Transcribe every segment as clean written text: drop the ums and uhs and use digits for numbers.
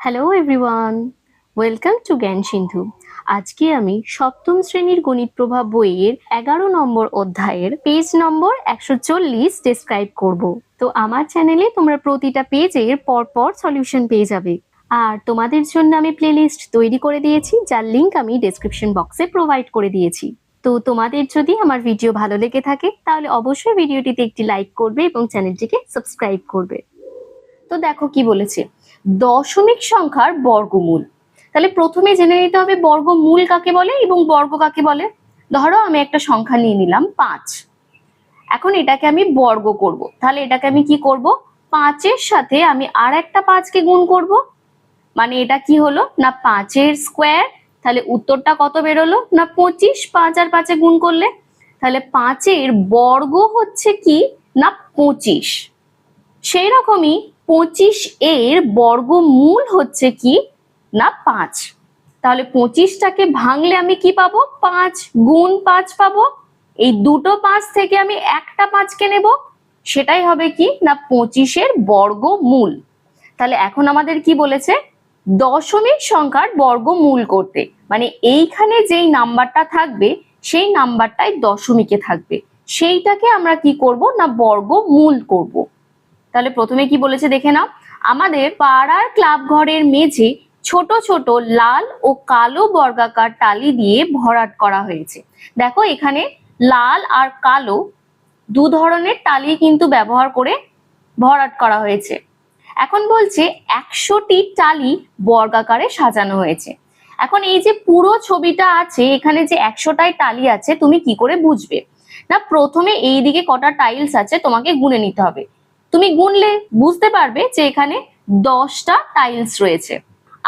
Hello everyone, welcome to জ্ঞান সিন্ধু। আজকে আমি সপ্তম শ্রেণীর গণিত প্রভাব বইয়ের 11 নম্বর অধ্যায়ের পেজ নম্বর 140 ডেসক্রাইব করব। তো আমার চ্যানেলে তোমরা প্রতিটা পেজের পরপর সলিউশন পেয়ে যাবে। আর তোমাদের জন্য আমি প্লেলিস্ট তৈরি করে দিয়েছি, যার লিংক আমি ডেসক্রিপশন বক্সে প্রোভাইড করে দিয়েছি। তো তোমাদের যদি আমার ভিডিও ভালো লেগে থাকে তাহলে অবশ্যই ভিডিওটিতে একটি লাইক করবে এবং চ্যানেলটিকে সাবস্ক্রাইব করবে। তো দেখো কি বলেছে, দশমিক সংখ্যার বর্গমূল। তাহলে প্রথমে জেনে নিতে হবে বর্গমূল কাকে বলে এবং বর্গ কাকে বলে। ধরো আমি একটা সংখ্যা নিয়ে নিলাম 5। এখন এটাকে আমি বর্গ করব, তাহলে এটাকে আমি কি করব, 5-এর সাথে আমি আর একটা 5-কে গুণ করব। মানে এটা কি হলো না 5-এর স্কোয়ার। তাহলে উত্তরটা কত বেরোলো না 25। 5 আর 5-এ গুণ করলে তাহলে 5-এর বর্গ হচ্ছে কি না 25। সেই রকমই 25 এর বর্গমূল হচ্ছে কি না 5। তাহলে 25টাকে ভাঙলে আমি কি পাবো, 5 গুণ 5 পাবো। এই দুটো 5 থেকে আমি একটা 5কে নেব, সেটাই হবে কি না 25 এর বর্গমূল। তাহলে এখন আমাদের কি বলেছে, দশমিক সংখ্যার বর্গমূল করতে, মানে এইখানে যেই নাম্বারটা থাকবে সেই নাম্বারটাই দশমিকে থাকবে, সেইটাকে আমরা কি করব না বর্গমূল করব। তাহলে প্রথমে কি বলেছে দেখে নাও, আমাদের পাড়ার ক্লাব ঘরের মেঝে ছোট ছোট লাল ও কালো বর্গাকার টালি দিয়ে ভরাট করা হয়েছে। দেখো এখানে লাল আর কালো দু ধরনের টালি কিন্তু ব্যবহার করে ভরাট করা হয়েছে। এখন বলছে 100টি টালি বর্গাকারে সাজানো হয়েছে। এখন এই যে পুরো ছবিটা আছে, এখানে যে 100টাই টালি আছে, তুমি কি করে বুঝবে না, প্রথমে এই দিকে কটা টাইলস আছে তোমাকে গুনে নিতে হবে। তুমি গুনলে বুঝতে পারবে যে এখানে 10টা টাইলস রয়েছে।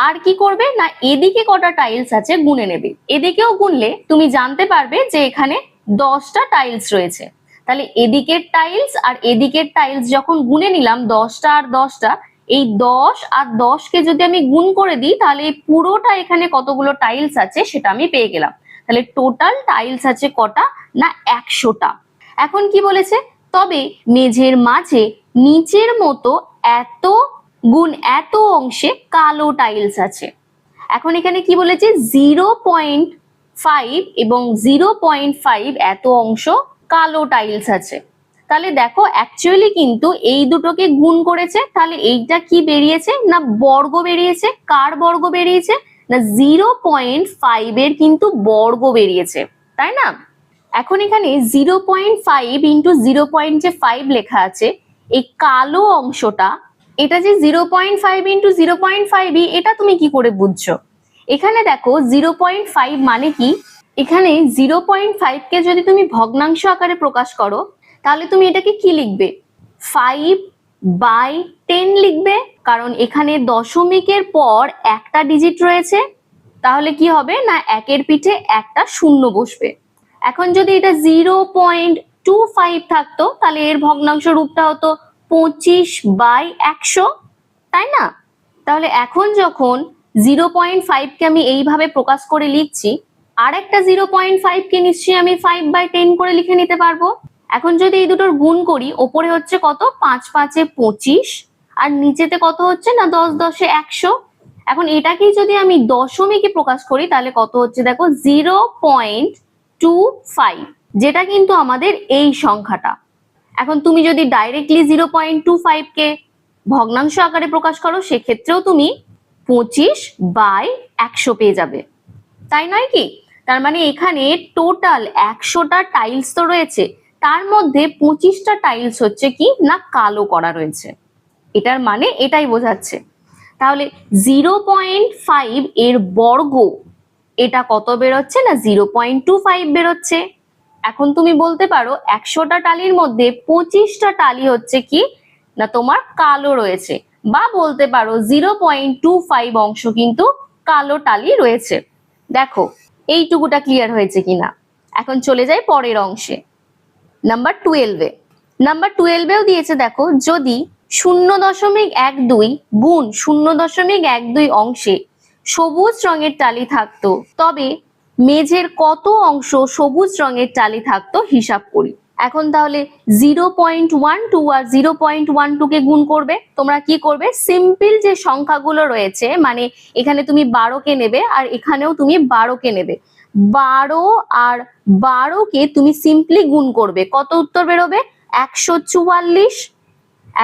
আর কি করবে না, এদিকে কটা টাইলস আছে গুনে নেবে, এদিকেও গুনলে তুমি জানতে পারবে যে এখানে 10টা টাইলস রয়েছে। তাহলে এদিকের টাইলস আর এদিকের টাইলস যখন গুনে নিলাম 10টা আর 10টা, এই 10 আর 10কে যদি আমি গুণ করে দিই তাহলে এই পুরোটা এখানে কতগুলো টাইলস আছে সেটা আমি পেয়ে গেলাম। তাহলে টোটাল টাইলস আছে কটা না 100টা। এখন কি বলেছে, তবে মেঝের মাঝে নিচের মতো এত গুণ এত অংশে কালো টাইলস আছে। এখন এখানে কি বলেছে 0.5 এবং 0.5 এত অংশ কালো টাইলস আছে। তাহলে দেখো অ্যাকচুয়ালি কিন্তু এই দুটোকে গুণ করেছে, তাহলে এইটা কি বেরিয়েছে না বর্গ বেরিয়েছে। কার বর্গ বেরিয়েছে না 0.5 এর কিন্তু বর্গ বেরিয়েছে, তাই না। এখন এখানে 0.5 ইন্টু 0.5 লেখা আছে, এই কালো অংশটা, এটা যে 0.5 ইন্টু 0.5, এটা তুমি কি করে বুঝছো। এখানে দেখো 0.5 মানে কি, এখানে 0.5 কে যদি তুমি ভগ্নাংশ আকারে প্রকাশ করো তাহলে তুমি এটাকে কি লিখবে, 5/10 লিখবে। কারণ এখানে দশমিকের পর একটা ডিজিট রয়েছে, তাহলে কি হবে না একের পিঠে একটা শূন্য বসবে। এখন যদি এটা 0.25 থাকতো তাহলে এর ভগ্নাংশ রূপটা হতো 25/100, তাই না। তাহলে এখন যখন 0.5 কে আমি এইভাবে প্রকাশ করে লিখছি, আর একটা 0.5 কে নিশ্চয়ই আমি 5/10 করে লিখে নিতে পারবো। এখন যদি এই দুটোর গুণ করি, ওপরে হচ্ছে কত 5×5 = 25 আর নিচেতে কত হচ্ছে না 10×10 = 100। এখন এটাকেই যদি আমি দশমিকে প্রকাশ করি তাহলে কত হচ্ছে দেখো 0.25, যেটা কিন্তু আমাদের এই সংখ্যাটা। এখন তুমি যদি ডাইরেক্টলি 0.25 কে ভগ্নাংশ আকারে প্রকাশ করো সেক্ষেত্রেও তুমি 25/100 পেয়ে যাবে, তাই নয় কি। তার মানে এখানে টোটাল 100টা টাইলস তো রয়েছে, তার মধ্যে 25টা টাইলস হচ্ছে কি না কালো করা রয়েছে। এটার মানে এটাই বোঝাচ্ছে। তাহলে 0.5 এর বর্গ এটা কত বেরোচ্ছে না 0.25 বেরোচ্ছে। এখন তুমি বলতে পারো 100টা টালির মধ্যে 25টা টালি হচ্ছে কি না তোমার কালো রয়েছে, বা বলতে পারো 0.25 অংশ কিন্তু কালো টালি রয়েছে। দেখো এইটুকুটা ক্লিয়ার হয়েছে কিনা। এখন চলে যাই পরের অংশে, নাম্বার 12-এ। নাম্বার 12-এও দিয়েছে দেখো, যদি 0.12 গুণ 0.12 অংশে সবুজ রঙের টালি থাকতো তবে মেঝের কত অংশ সবুজ রঙের টালি থাকতো হিসাব করি। এখন তাহলে 0.12 আর 0.12 কে গুণ করবে। তোমরা কি করবে, সিম্পল যে সংখ্যাগুলো রয়েছে, মানে এখানে তুমি 12 কে নেবে আর এখানেও তুমি 12 কে নেবে, 12 আর 12 কে তুমি সিম্পলি গুণ করবে, কত উত্তর বেরোবে, 144।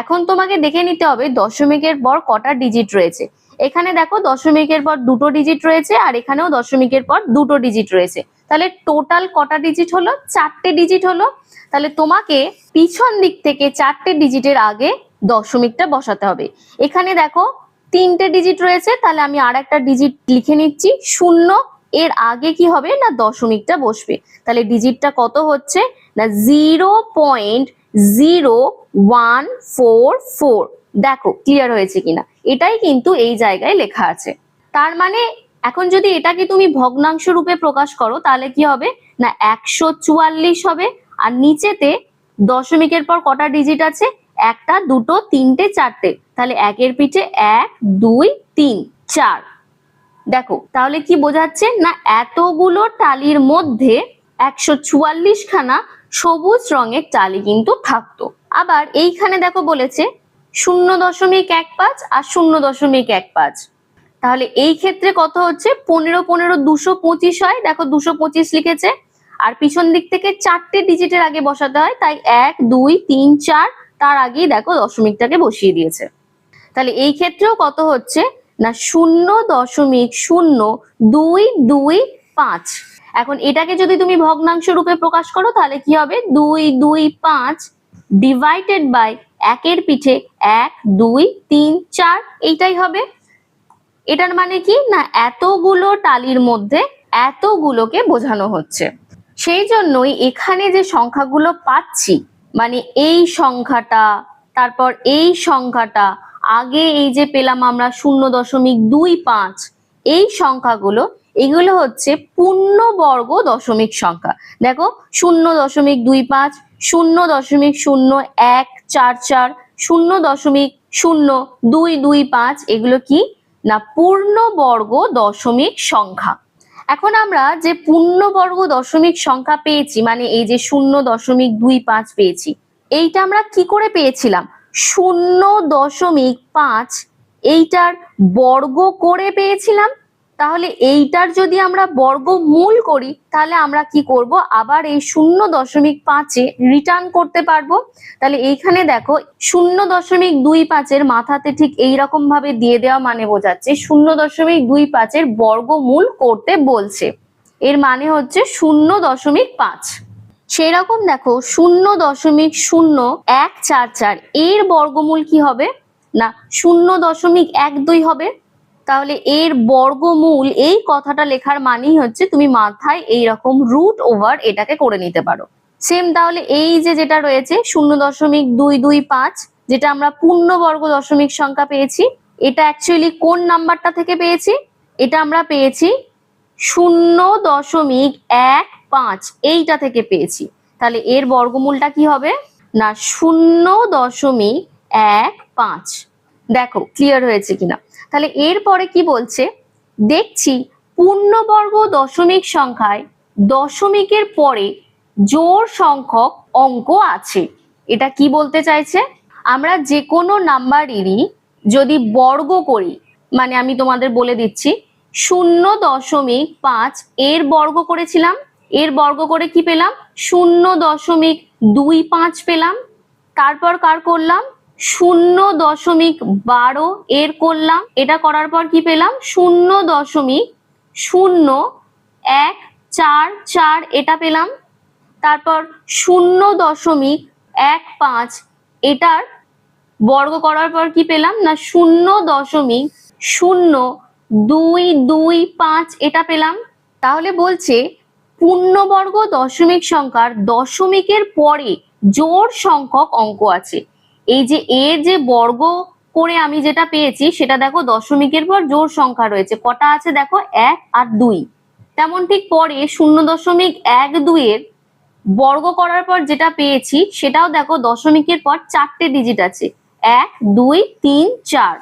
এখন তোমাকে দেখে নিতে হবে দশমিকের পর কটা ডিজিট রয়েছে। এখানে দেখো দশমিকের পর দুটো ডিজিট রয়েছে আর এখানেও দশমিকের পর দুটো ডিজিট রয়েছে, তাহলে টোটাল কটা ডিজিট হলো, 4টে ডিজিট হলো। তাহলে তোমাকে পিছন দিক থেকে 4টে ডিজিটের আগে দশমিকটা বসাতে হবে। এখানে দেখো 3টে ডিজিট রয়েছে, তাহলে আমি আর একটা ডিজিট লিখে নিচ্ছি, 0, এর আগে কি হবে না দশমিকটা বসবে। তাহলে ডিজিটটা কত হচ্ছে না 0.0144। দেখো ক্লিয়ার হয়েছে কিনা, এটাই কিন্তু এই জায়গায় লেখা আছে। তার মানে এখন যদি এটাকে তুমি ভগ্নাংশ রূপে প্রকাশ করো তাহলে কি হবে না 144 হবে। আর নিচেতে দশমিকের পর কটা ডিজিট আছে, 1টা 2টো 3টে 4টে, তাহলে 1-এর পিঠে 1 2 3 4। দেখো তাহলে কি বোঝাচ্ছে না এতগুলো টালির মধ্যে 144 খানা সবুজ রঙের টালি কিন্তু থাকতো। আবার এইখানে দেখো বলেছে 0.15 আর 0.15, তাহলে এই ক্ষেত্রে কত হচ্ছে 15 15 225 হয়। দেখো 225 লিখেছে, আর পিছন দিক থেকে 4টে ডিজিটের আগে বসাতে হয়, তাই 1 2 3 4 তার আগেই দেখো দশমিকটাকে বসিয়ে দিয়েছে। তাহলে এই ক্ষেত্রেও কত হচ্ছে না 0.0225। এখন এটাকে যদি তুমি ভগ্নাংশ রূপে প্রকাশ করো তাহলে কি হবে 225 ডিভাইডেড বাই 1-এর পিঠে 1 2 3 4, এইটাই হবে। এটার মানে কি না এতগুলো টালির মধ্যে এতগুলোকে বোঝানো হচ্ছে। সেই জন্যই এখানে যে সংখ্যাগুলো পাচ্ছি, মানে এই সংখ্যাটা, তারপর এই সংখ্যাটা, আগে এই যে পেলাম আমরা 0.25, এই সংখ্যাগুলো, এগুলো হচ্ছে পূর্ণবর্গ দশমিক সংখ্যা। দেখো 0.25, 0.0144, 0.0225, এগুলো কি না পূর্ণবর্গ দশমিক সংখ্যা। এখন আমরা যে পূর্ণবর্গ দশমিক সংখ্যা পেয়েছি, মানে এই যে 0.25 পেয়েছি, এইটা আমরা কি করে পেয়েছিলাম, 0.5 এইটার বর্গ করে পেয়েছিলাম। তাহলে এইটার যদি আমরা বর্গমূল করি তাহলে আমরা কি করব, আবার এই 0.5-এ রিটার্ন করতে পারবো। তাহলে এইখানে দেখো 0.25-এর মাথাতে ঠিক এইরকম ভাবে দিয়ে দেওয়া মানে বোঝাচ্ছে 0.25-এর বর্গমূল করতে বলছে, এর মানে হচ্ছে 0.5। সেই রকম দেখো 0.0144 এর বর্গমূল কি হবে না 0.12 হবে। তাহলে এর বর্গমূল, এই কথাটা লেখার মানেই হচ্ছে তুমি মাথায় এইরকম রুট ওভার এটাকে করে নিতে পারো। সেম তাহলে এই যে যেটা রয়েছে 0.225, যেটা আমরা পূর্ণবর্গ দশমিক সংখ্যা পেয়েছি, এটা অ্যাকচুয়ালি কোন নাম্বারটা থেকে পেয়েছি, এটা আমরা পেয়েছি 0.15 এইটা থেকে পেয়েছি। তাহলে এর বর্গমূলটা কি হবে না 0.15। দেখো ক্লিয়ার হয়েছে কিনা। তাহলে এরপরে কি বলছে, দেখছি পূর্ণবর্গ দশমিক সংখ্যায় দশমিকের পরে জোড় সংখ্যক অঙ্ক আছে। এটা কি বলতে চাইছে, আমরা যে কোনো নাম্বারেরই যদি বর্গ করি, মানে আমি তোমাদের বলে দিচ্ছি 0.5 এর বর্গ করেছিলাম, এর বর্গ করে কি পেলাম 0.25 পেলাম। তারপর কার করলাম 0.12 এর করলাম, এটা করার পর কি পেলাম 0.0144 এটা পেলাম। তারপর 0.15 এটার বর্গ করার পর কি পেলাম না 0.0225 এটা পেলাম। তাহলে বলছে পূর্ণবর্গ দশমিক সংখ্যার দশমিকের পরে জোড় সংখ্যক অঙ্ক আছে। এই যে এর যে বর্গ করে আমি যেটা পেয়েছি সেটা দেখো দশমিকের পর জোড় সংখ্যা রয়েছে, কটা আছে দেখো 1 আর 2। তেমন ঠিক পরে 0.12 এর বর্গ করার পর যেটা পেয়েছি সেটাও দেখো দশমিকের পর 4টে ডিজিট আছে, 1 2 3 4।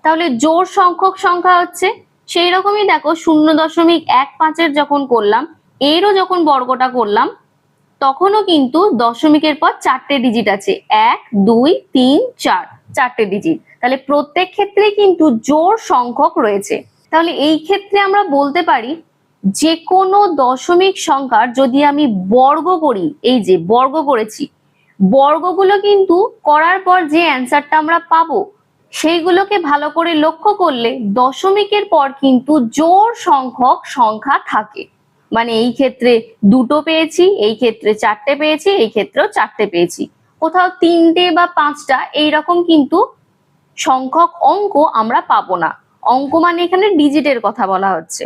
তাহলে জোড় সংখ্যক সংখ্যা হচ্ছে সেই রকমই দেখো 0.15 এর যখন করলাম, এরও যখন বর্গটা করলাম তখনও কিন্তু দশমিকের পর 4টে ডিজিট আছে, 1 2 3 4, 4টে ডিজিট। তাহলে প্রত্যেক ক্ষেত্রে কিন্তু জোড় সংখ্যক রয়েছে। তাহলে এই ক্ষেত্রে আমরা বলতে পারি যে কোনো দশমিক সংখ্যার যদি আমি বর্গ করি, এই যে বর্গ করেছি, বর্গগুলো কিন্তু করার পর যে অ্যান্সারটা আমরা পাবো সেইগুলোকে ভালো করে লক্ষ্য করলে দশমিকের পর কিন্তু জোড় সংখ্যক সংখ্যা থাকে। মানে এই ক্ষেত্রে 2টো পেয়েছি, এই ক্ষেত্রে 4টে পেয়েছি, এই ক্ষেত্রেও 4টে পেয়েছি, কোথাও 3টে বা 5টা এইরকম কিন্তু সংখ্যক অঙ্ক আমরা পাবো না। অঙ্ক মানে এখানে ডিজিটের কথা বলা হচ্ছে।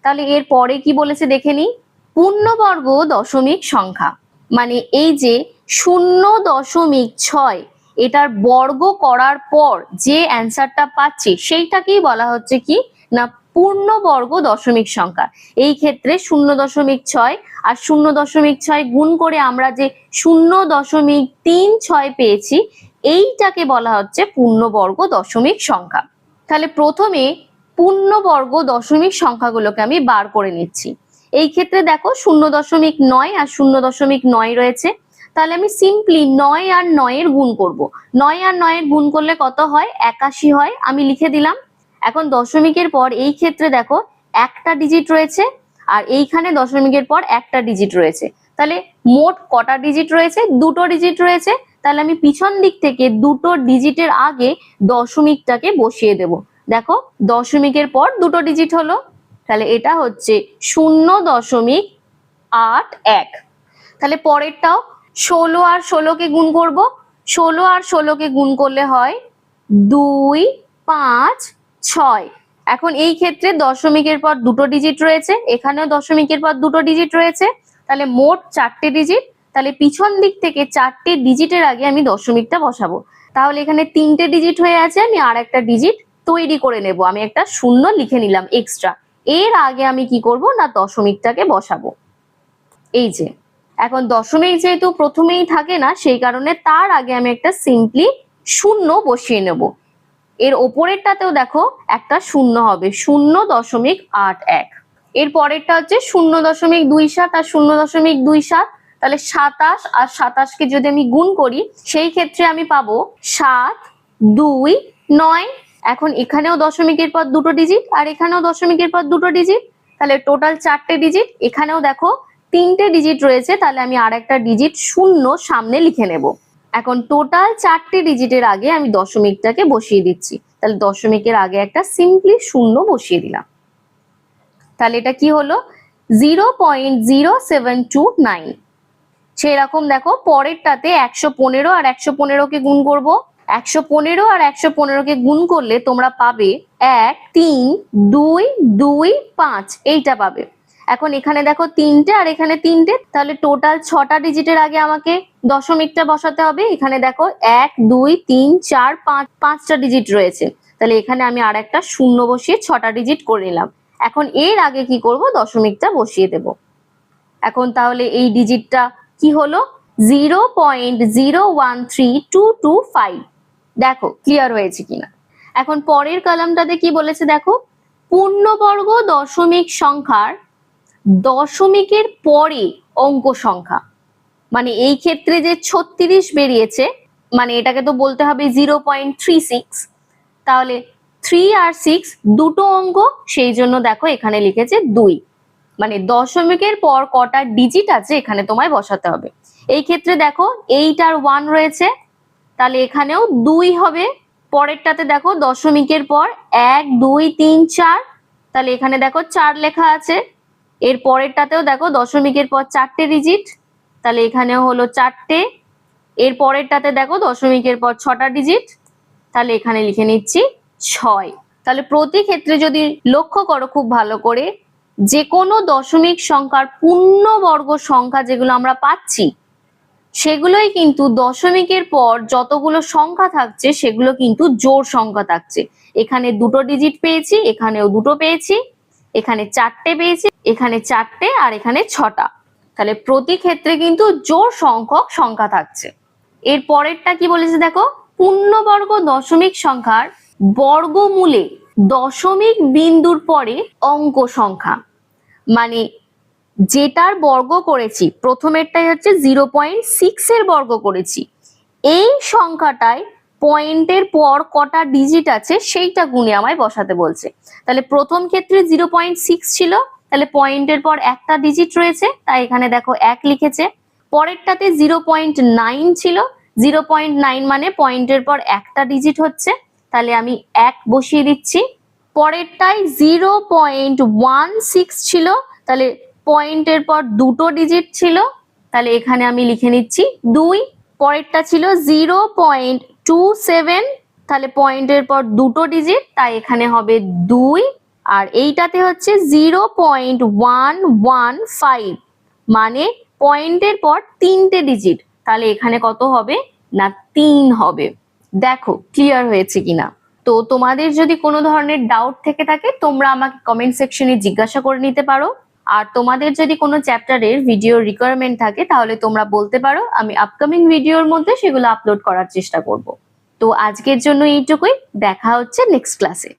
তাহলে এর পরে কি বলেছে দেখে নিই। পূর্ণবর্গ দশমিক সংখ্যা মানে এই যে 0.6 এটার বর্গ করার পর যে অ্যান্সারটা পাচ্ছি সেইটাকেই বলা হচ্ছে কি না পূর্ণবর্গ দশমিক সংখ্যা। এই ক্ষেত্রে 0.6 আর 0.6 গুণ করে আমরা যে 0.36 পেয়েছি এইটাকে বলা হচ্ছে পূর্ণবর্গ দশমিক সংখ্যা। তাহলে প্রথমে পূর্ণবর্গ দশমিক সংখ্যাগুলোকে আমি বার করে নিচ্ছি। এই ক্ষেত্রে দেখো 0.9 আর 0.9 রয়েছে। তাহলে আমি সিম্পলি 9 আর 9 এর গুণ করব। 9 আর 9 এর গুণ করলে কত হয়? 81 হয়। আমি লিখে দিলাম। এখন দশমিকের পর এই ক্ষেত্রে দেখো একটা ডিজিট রয়েছে আর এইখানে দশমিকের পর একটা ডিজিট রয়েছে। তাহলে মোট কটা ডিজিট রয়েছে? 2টো ডিজিট রয়েছে। তাহলে আমি পিছন দিক থেকে 2টো ডিজিটের আগে দশমিকটাকে বসিয়ে দেব। দেখো দশমিকের পর 2টো ডিজিট হলো, তাহলে এটা হচ্ছে 0.81। তাহলে পরেরটাও 16 আর 16কে গুণ করব। 16 আর 16কে গুণ করলে হয় 2 5 6। এখন এই ক্ষেত্রে দশমিকের পর 2টো ডিজিট রয়েছে, এখানেও দশমিকের পর 2টো ডিজিট রয়েছে, তাহলে মোট 4টে ডিজিট। তাহলে পিছন দিক থেকে 4টে ডিজিটের আগে আমি দশমিকটা বসাবো। তাহলে এখানে 3টে ডিজিট হয়ে আছে, আমি আর একটা ডিজিট তৈরি করে নেব। আমি একটা 0 লিখে নিলাম এক্সট্রা। এর আগে আমি কি করব না দশমিকটাকে বসাবো। এই যে এখন দশমিক যেহেতু প্রথমেই থাকে না সেই কারণে তার আগে আমি একটা সিম্পলি 0 বসিয়ে নেব। এর ওপরেরটাতেও দেখো একটা 0 হবে, 0.81। এর পরেরটা হচ্ছে 0.27 আর 0.27। তাহলে 27 আর 27কে যদি আমি গুণ করি সেই ক্ষেত্রে আমি পাবো 7 2 9। এখন এখানেও দশমিকের পর 2টো ডিজিট আর এখানেও দশমিকের পর 2টো ডিজিট, তাহলে টোটাল 4টে ডিজিট। এখানেও দেখো 3টে ডিজিট রয়েছে, তাহলে আমি আর একটা ডিজিট 0 সামনে লিখে নেব। এখন টোটাল 4টে ডিজিটের আগে আমি দশমিকটাকে বসিয়ে দিচ্ছি। তাহলে দশমিকের আগে একটা সিম্পলি 0 বসিয়ে দিলাম। তাহলে এটা কি হলো? 0.0729। সেরকম দেখো পরেরটাতে 115 আর 115কে গুণ করব। 115 আর 115কে গুণ করলে তোমরা পাবে 1 3 2 2 5, এইটা পাবে। এখন এখানে দেখো 3টে আর এখানে 3টে, তাহলে টোটাল 6টা ডিজিটের আগে আমাকে দশমিকটা বসাতে হবে। এখানে দেখো 1 2 3 4 5, 5টা ডিজিট রয়েছে, তাহলে এখানে আমি আর একটা 0 বসিয়ে 6টা ডিজিট করে নিলাম। এখন এর আগে কি করব? দশমিকটা বসিয়ে দেব। এখন তাহলে এই ডিজিটটা কি হলো? 0.013225। দেখো ক্লিয়ার হয়েছে কিনা। এখন পরের কলামটাতে কি বলেছে দেখো, পূর্ণবর্গ দশমিক সংখ্যার দশমিকের পরে অঙ্ক সংখ্যা। মানে এই ক্ষেত্রে যে 36 বেরিয়েছে, মানে এটাকে তো বলতে হবে 0.36। তাহলে 3 আর 6 দুটো অঙ্ক, সেই জন্য দেখো এখানে লিখেছে 2। মানে দশমিকের পর কটা ডিজিট আছে এখানে তোমায় বসাতে হবে। এই ক্ষেত্রে দেখো 8 আর 1 রয়েছে, তাহলে এখানেও 2 হবে। পরেরটাতে দেখো দশমিকের পর 1 2 3 4, তাহলে এখানে দেখো 4 লেখা আছে। এর পরেরটাতেও দেখো দশমিকের পর 4টে ডিজিট, তাহলে এখানেও হলো 4টে। এর পরেরটাতে দেখো দশমিকের পর 6টা ডিজিট, তাহলে এখানে লিখে নিচ্ছি 6। তাহলে প্রতি ক্ষেত্রে যদি লক্ষ্য করো খুব ভালো করে, যে কোনো দশমিক সংখ্যার পূর্ণবর্গ সংখ্যা যেগুলো আমরা পাচ্ছি সেগুলোই কিন্তু দশমিকের পর যতগুলো সংখ্যা থাকছে সেগুলো কিন্তু জোড় সংখ্যা থাকছে। এখানে 2টো ডিজিট পেয়েছি, এখানেও 2টো পেয়েছি, এখানে 4টে পেয়েছি, এখানে 4টে আর এখানে 6টা। তাহলে প্রতি ক্ষেত্রে কিন্তু জোড় সংখ্যক সংখ্যা থাকছে। এর পরেরটা কি বলেছে দেখো, পূর্ণবর্গ দশমিক সংখ্যার বর্গমূলে দশমিক বিন্দুর পরে অঙ্ক সংখ্যা। মানে যেটার বর্গ করেছি, প্রথমেরটাই হচ্ছে 0.6 এর বর্গ করেছি, এই সংখ্যাটায় পয়েন্টের পর কটা ডিজিট আছে সেইটা গুণে আমায় বসাতে বলছে। তাহলে প্রথম ক্ষেত্রে 0.6 ছিল, তাহলে পয়েন্টের পর একটা ডিজিট রয়েছে, তাই এখানে দেখো 1 লিখেছে। পরেরটাতে 0.9 ছিল, 0.9 মানে পয়েন্টের পর একটা ডিজিট হচ্ছে, তাহলে আমি 1 বসিয়ে দিচ্ছি। পরেরটায় 0.16 ছিল, তাহলে পয়েন্টের পর দুটো ডিজিট ছিল, তাহলে এখানে আমি লিখে নিচ্ছি 2। পরেরটা ছিল 0.27, তাহলে পয়েন্টের পর দুটো ডিজিট, তাই এখানে হবে 2। আর এইটাতে হচ্ছে 0.115, মানে পয়েন্টের পর তিনটে ডিজিট, তাহলে এখানে কত হবে না 3 হবে। দেখো ক্লিয়ার হয়েছে কিনা। তো তোমাদের যদি কোনো ধরনের ডাউট থেকে থাকে তোমরা আমাকে কমেন্ট সেকশনে জিজ্ঞাসা করে নিতে পারো। আর তোমাদের যদি কোনো চ্যাপ্টারের ভিডিও রিকোয়ারমেন্ট থাকে তাহলে তোমরা বলতে পারো, আমি আপকামিং ভিডিওর মধ্যে সেগুলো আপলোড করার চেষ্টা করব। তো আজকের জন্য এইটুকুই, দেখা হচ্ছে নেক্সট ক্লাসে।